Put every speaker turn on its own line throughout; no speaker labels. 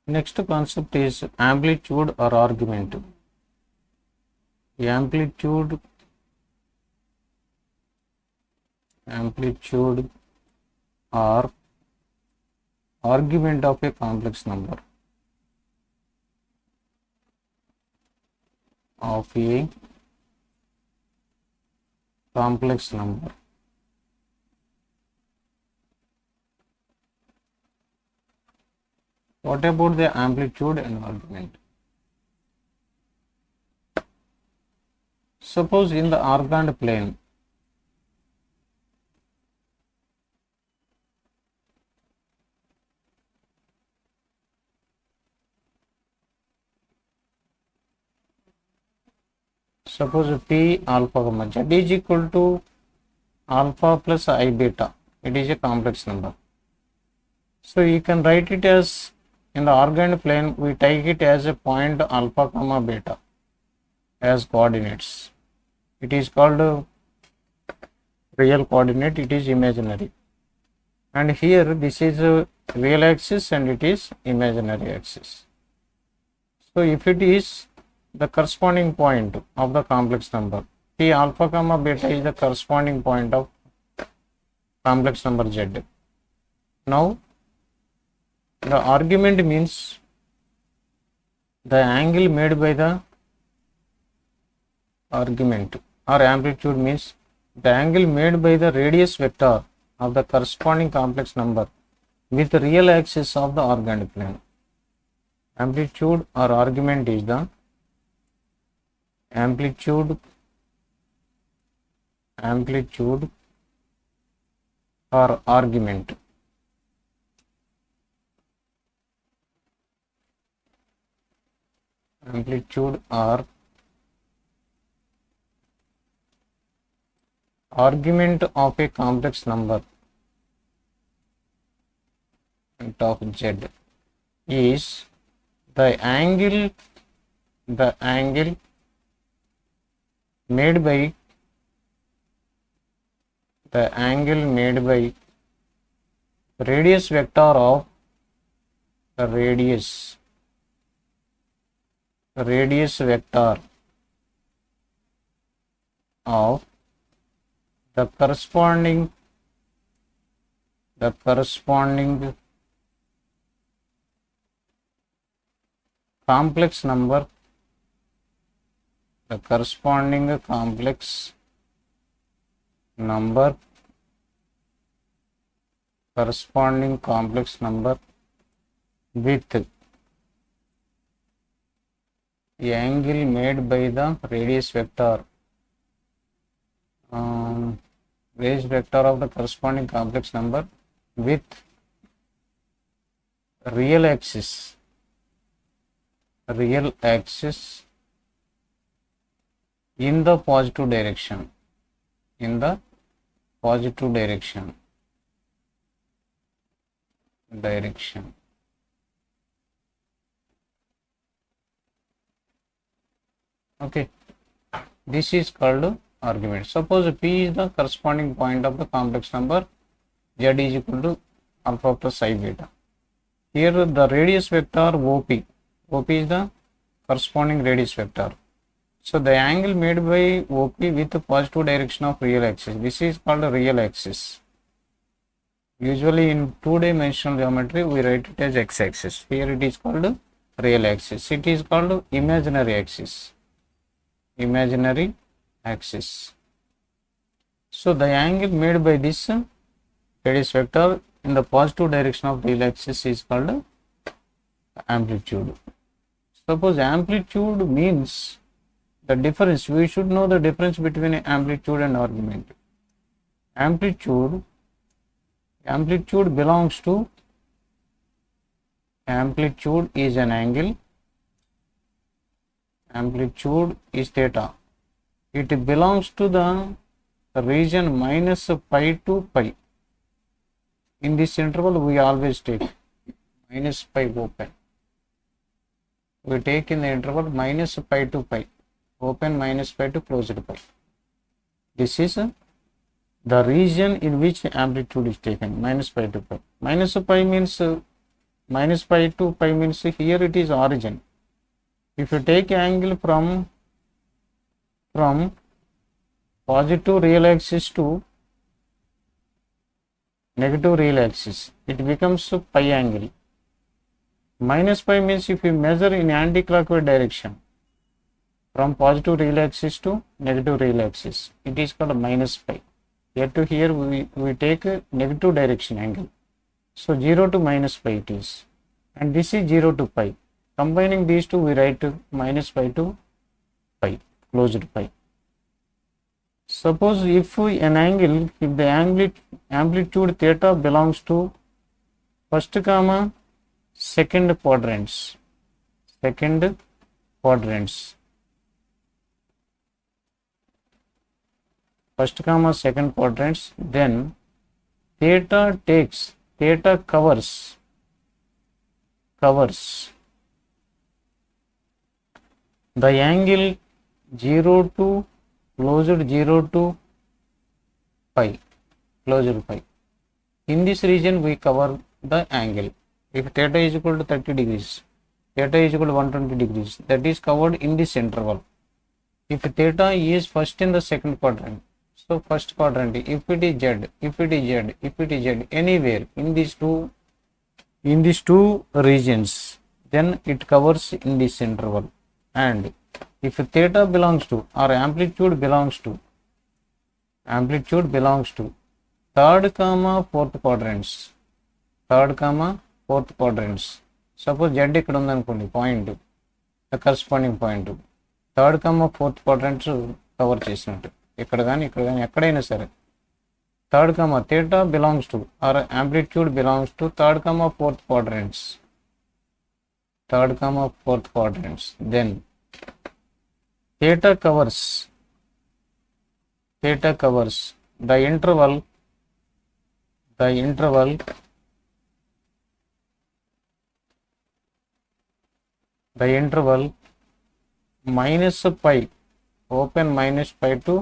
Next concept is amplitude or argument. Amplitude or argument of a complex number. What about the amplitude and argument? Suppose in the organd plane, suppose P alpha comma Z is equal to alpha plus I beta. It is a complex number. So you can write it as, in the organd plane, we take it as a point alpha comma beta as coordinates. It is called real coordinate, it is imaginary. And here this is a real axis and it is imaginary axis. So if it is the corresponding point of the complex number, P alpha comma beta is the corresponding point of complex number Z. Now the argument means the angle made by the argument, or amplitude means the angle made by the radius vector of the corresponding complex number with the real axis of the organd plane. Amplitude or argument is the amplitude or argument. Amplitude or argument of a complex number of Z is the angle made by radius vector of the radius vector of the corresponding complex number, with the angle made by the radius vector of the corresponding complex number with real axis in the positive direction. Okay, this is called argument. Suppose P is the corresponding point of the complex number Z is equal to alpha plus I beta. Here the radius vector OP is the corresponding radius vector. So the angle made by OP with the positive direction of real axis, this is called a real axis. Usually in two-dimensional geometry we write it as x-axis. Here it is called real axis. It is called imaginary axis. So the angle made by this radius vector in the positive direction of real axis is called amplitude. Suppose amplitude means the difference, we should know the difference between amplitude and argument. Amplitude belongs to, amplitude is an angle, amplitude is theta. It belongs to the region minus pi to pi. In this interval we always take minus pi open. We take in the interval minus pi to pi, open minus pi to closed pi. This is the region in which amplitude is taken, minus pi to pi. Minus pi means minus pi to pi means here it is origin. If you take angle from positive real axis to negative real axis, it becomes pi angle. Minus pi means if you measure in anti-clockwise direction from positive real axis to negative real axis, it is called minus pi. Here to here we take a negative direction angle. So 0 to minus pi it is, and this is 0 to pi. Combining these two, we write minus pi to pi, closed pi. Suppose if an angle, if the amplitude theta belongs to first comma second quadrants, first comma second quadrants, then theta covers the angle 0 to closed 0 to pi, closed pi. In this region we cover the angle. If theta is equal to 30 degrees, theta is equal to 120 degrees, that is covered in this interval. If theta is first in the second quadrant, so first quadrant, if it is z, anywhere in these two regions, then it covers in this interval. And if theta belongs to, or amplitude belongs to third comma fourth quadrants, suppose z ఇక్కడ ఉందనుకోండి point, the corresponding point, third comma fourth quadrants cover చేసినట్టు. ఇక్కడ కానీ ఎక్కడైనా సరే third comma theta belongs to, or amplitude belongs to third comma fourth quadrants, then theta covers the interval minus pi, open minus pi to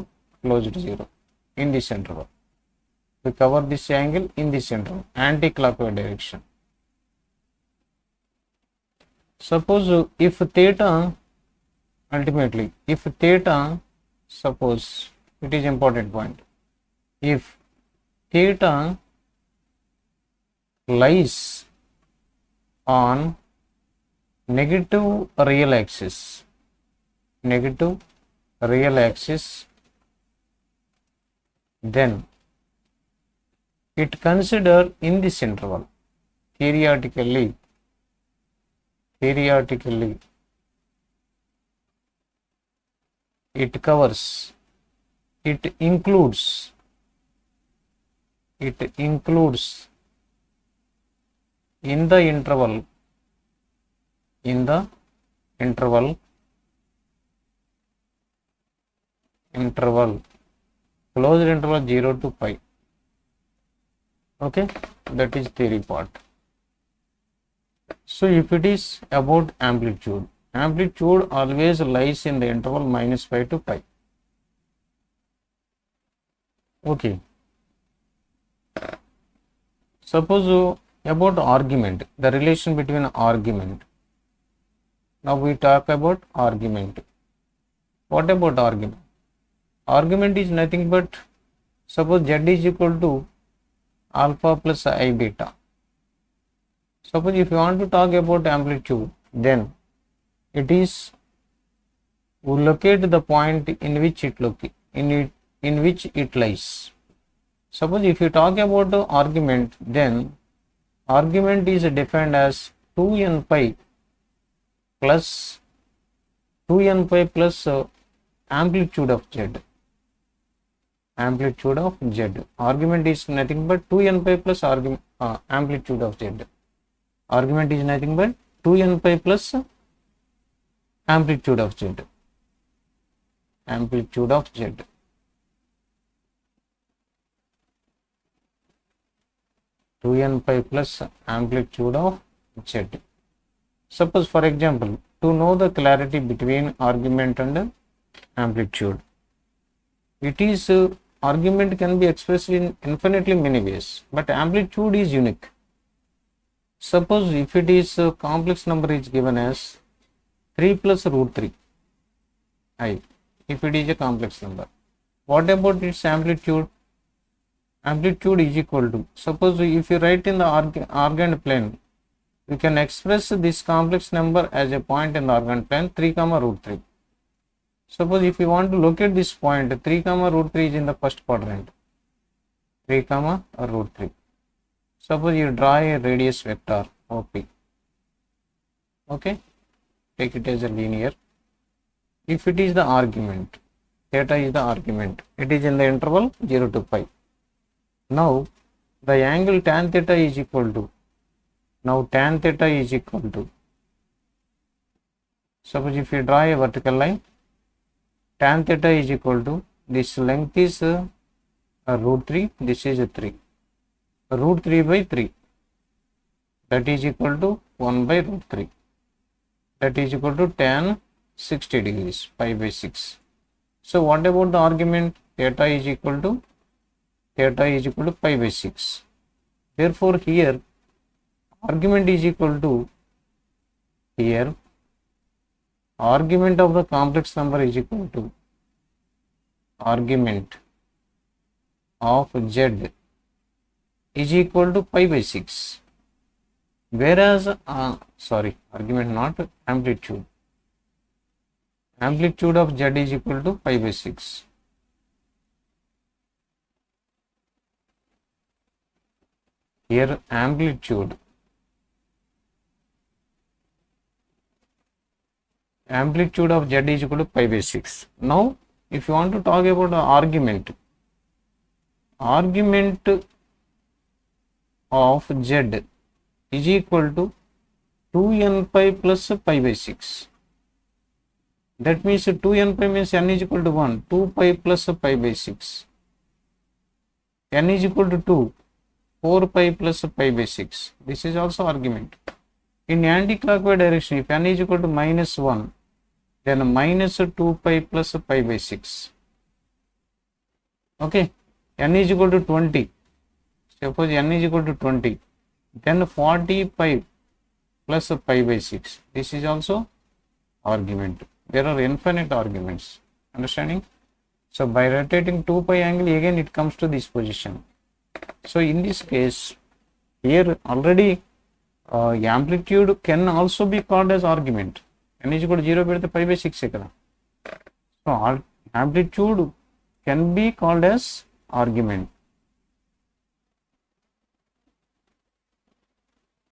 closed 0 in this interval. We cover this angle in this interval, anti-clockwise direction. Suppose if theta, suppose it is important point, if theta lies on negative real axis, then it consider in this interval theoretically it covers, it includes in the interval closed interval 0 to pi. Okay, that is theory part. So if it is about amplitude always lies in the interval minus pi to pi. Okay, suppose about argument, the relation between argument. Now we talk about argument. What about argument? Argument is nothing but, suppose z is equal to alpha plus I beta. Suppose if you want to talk about amplitude, then it is, we locate the point in which it lies. Suppose if you talk about the argument, then argument is defined as 2n pi plus amplitude of z. Argument is nothing but 2n pi plus amplitude of z. Argument is nothing but 2n pi plus amplitude of z. 2n pi plus amplitude of z. Suppose, for example, to know the clarity between argument and amplitude, it is argument can be expressed in infinitely many ways, but amplitude is unique. Suppose if it is a complex number is given as 3 plus root 3 I, if it is a complex number, what about its amplitude? Amplitude is equal to, suppose if you write in the argand plane, you can express this complex number as a point in the argand plane 3 comma root 3. Suppose if you want to locate this point, 3 comma root 3 is in the first quadrant, 3 comma root 3. Suppose you draw a radius vector OP, okay, take it as a linear. If it is the argument, theta is the argument, it is in the interval 0 to pi. Now the angle tan theta is equal to, now tan theta is equal to, suppose if you draw a vertical line, tan theta is equal to, this length is root 3, this is 3, root 3 by 3, that is equal to 1 by root 3, that is equal to tan 60 degrees, pi by 6. So what about the argument? Theta is equal to pi by 6. Therefore here argument is equal to, here argument of the complex number is equal to argument of z is equal to pi by 6, whereas argument not amplitude, amplitude of z is equal to pi by 6. Here amplitude of z is equal to pi by 6. Now if you want to talk about the argument of z is equal to 2n pi plus pi by 6. That means 2n pi means n is equal to 1, 2 pi plus pi by 6, n is equal to 2, 4 pi plus pi by 6. This is also argument. In anti-clockwise direction, if n is equal to minus 1, then minus 2 pi plus pi by 6. Okay, n is equal to 20. Suppose n is equal to 20, then 40 pi plus pi by 6. This is also argument. There are infinite arguments. Understanding? So by rotating 2 pi angle, again it comes to this position. So in this case, here already amplitude can also be called as argument. N is equal to 0 by pi by 6. So amplitude can be called as argument.